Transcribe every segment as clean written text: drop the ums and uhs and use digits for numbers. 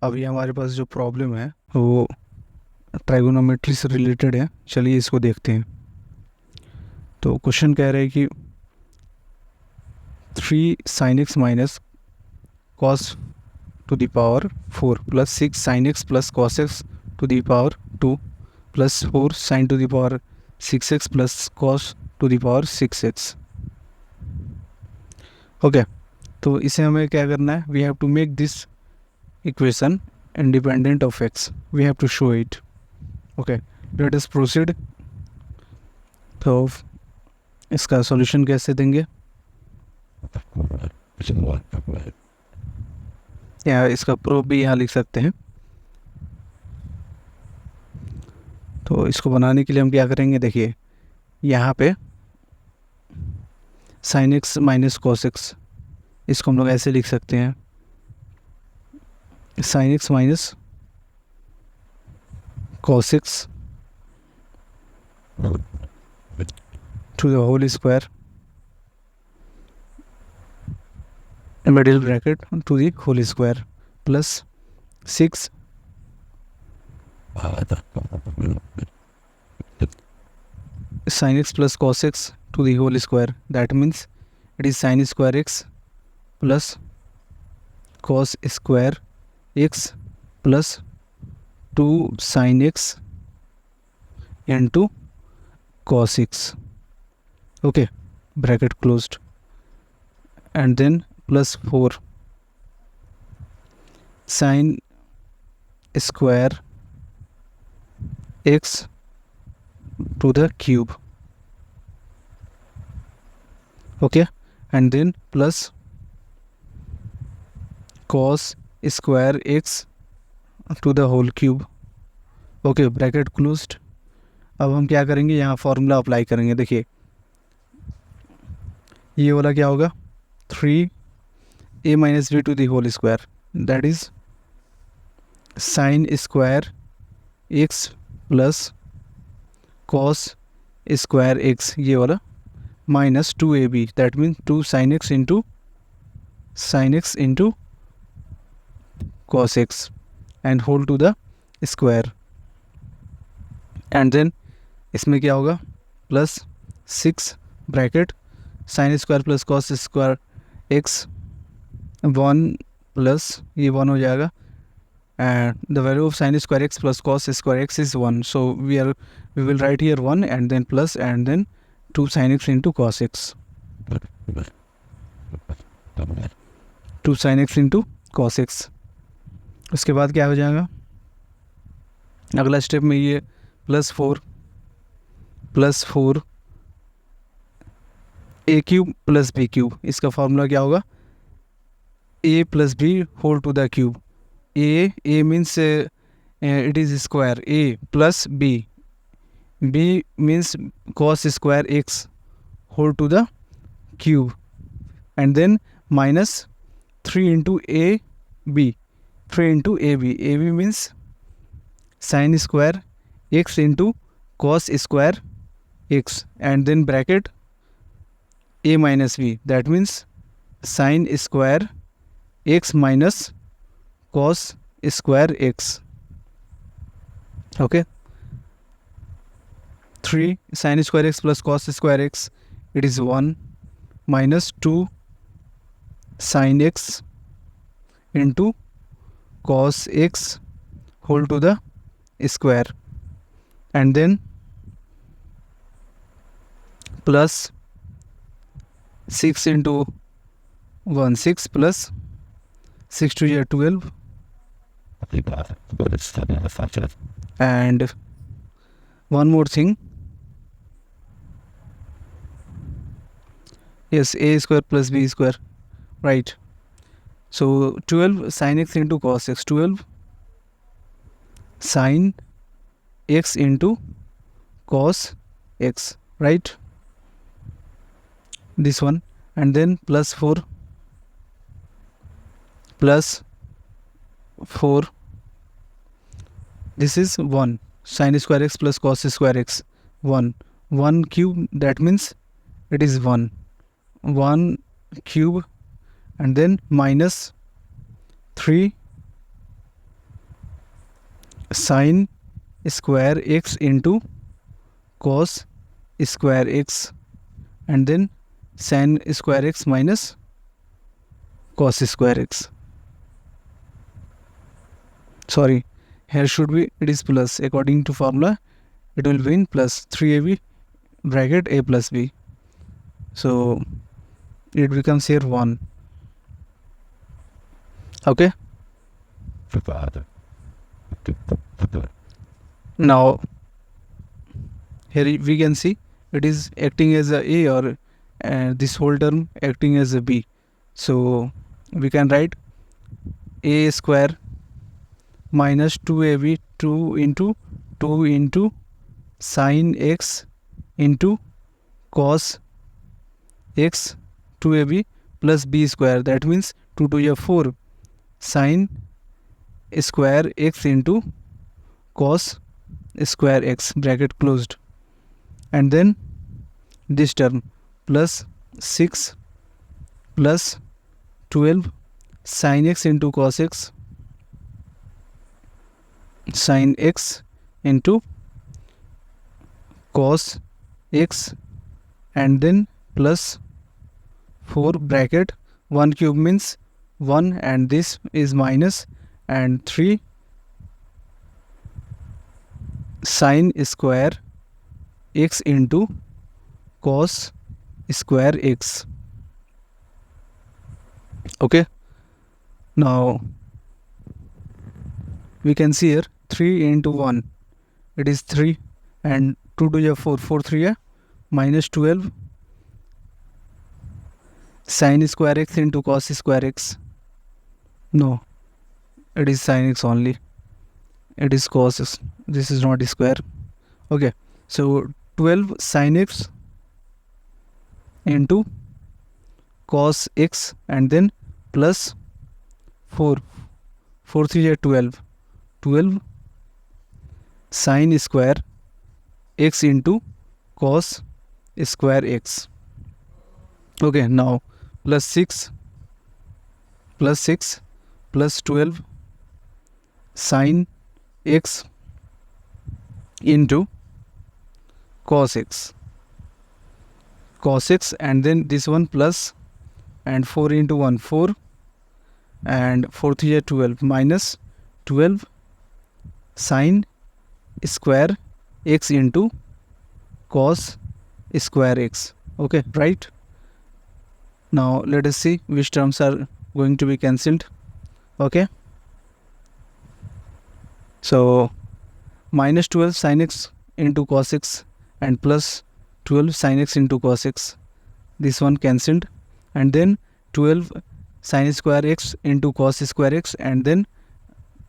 अभी हमारे पास जो प्रॉब्लम है वो ट्राइगोनोमेट्री से रिलेटेड है। चलिए इसको देखते हैं। तो क्वेश्चन कह रहे हैं कि 3 sin x minus cos to the power 4 plus 6 sin x plus cos x to the power 2 plus 4 sin to the power 6x plus cos to the power 6x। Okay, तो इसे हमें क्या करना है? We have to make this equation independent of x। We have to show it. Okay, let us proceed. तो इसका solution कैसे देंगे? या इसका प्रूफ भी यहाँ लिख सकते हैं। तो इसको बनाने के लिए हम क्या करेंगे? देखिए, यहाँ पे sin x minus cos x, इसको हम लोग ऐसे लिख सकते हैं, sin x minus cos x to the whole square, middle bracket to the whole square, plus 6 sin x plus cos x to the whole square. That means it is sin square x plus cos square x plus 2 sin x into cos x. Okay, bracket closed, and then plus 4 sin square x to the cube. Okay, and then plus cos square x to the whole cube. Okay, bracket closed. अब हम क्या करेंगे? यहाँ formula apply करेंगे। देखिए, ये वाला क्या होगा? 3a minus b to the whole square, that is sine square x plus cos square x, ये वाला, minus 2ab, that means 2 sin x into cos x and whole to the square. And then इसमें क्या होगा? Plus 6 bracket sine square plus cos square x, 1 plus ये 1 हो जाएगा, and the value of sin square x plus cos square x is 1, so we will write here 1 and then plus and then 2 sin x into cos x, 2 sin x into cos x। उसके बाद क्या हो जाएगा? अगला step में ये plus 4 A cube plus B cube, इसका formula क्या होगा? A plus B whole to the cube. A means it is square, a plus b means cos square x whole to the cube, and then minus 3 into ab, 3 into ab means sin square x into cos square x, and then bracket a minus b, that means sin square x minus cos square x. Okay, 3 sin square x plus cos square x, it is 1, minus 2 sin x into cos x whole to the square, and then plus 6 into 1, 6 plus 6 to the 12, and one more thing, yes, a square plus b square, right? So 12 sin x into cos x, 12 sin x into cos x, right? This one, and then plus 4 this is 1 sin square x plus cos square x, 1 cube, that means it is 1 cube, and then minus 3 sin square x into cos square x, and then sin square x minus cos square x. Sorry, here should be, it is plus. According to formula, it will be in plus 3ab bracket a plus b. So it becomes here 1. Okay. Now here we can see it is acting as a or this whole term acting as a b. So we can write a square minus 2ab 2 into sin x into cos x 2ab plus b square. That means 2 to the 4 sin square x into cos square x bracket closed, and then this term plus 6 plus 12 sin x into cos x sin x into cos x, and then plus 4 bracket 1 cube means 1, and this is minus, and 3 sin square x into cos square x. Okay, now we can see here 3 into 1, it is 3, and 2 to the 4, 4 3 minus 12 sin square x into cos square x. No, it is sin x only, it is cos x, this is not square. Okay, so 12 sin x into cos x, and then plus 4 4 3 are 12 sin square x into cos square x. Okay, now plus 6 plus 12 sin x into cos x, and then this one plus, and 4 into 1 4, and 4 3 are 12 minus 12 sin square x into cos square x. Okay, right? Now let us see which terms are going to be cancelled. Okay, so minus 12 sin x into cos x and plus 12 sin x into cos x, this one cancelled, and then 12 sin square x into cos square x, and then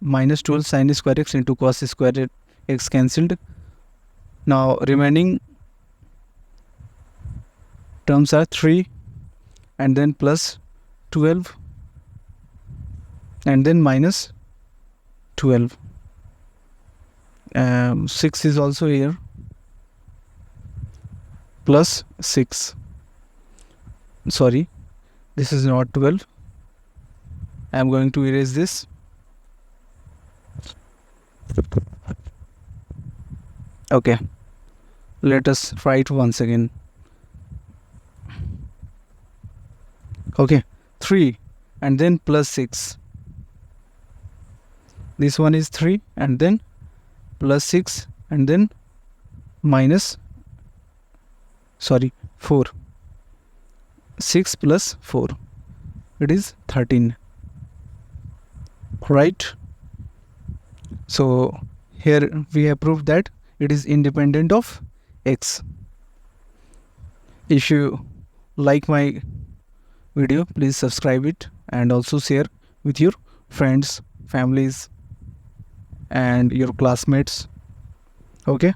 minus 12 sin square x into cos square x cancelled. Now remaining terms are 3, and then plus 12, and then minus 12. 6 is also here, plus 6. Sorry, this is not 12. I am going to erase this. Okay, let us write once again. Okay, 3 and then plus 6. This one is 3 and then plus 6 and then minus 4. 6 plus 4, it is 13, right? So here we have proved that it is independent of x. If you like my video, please subscribe it and also share with your friends, families and your classmates. Okay.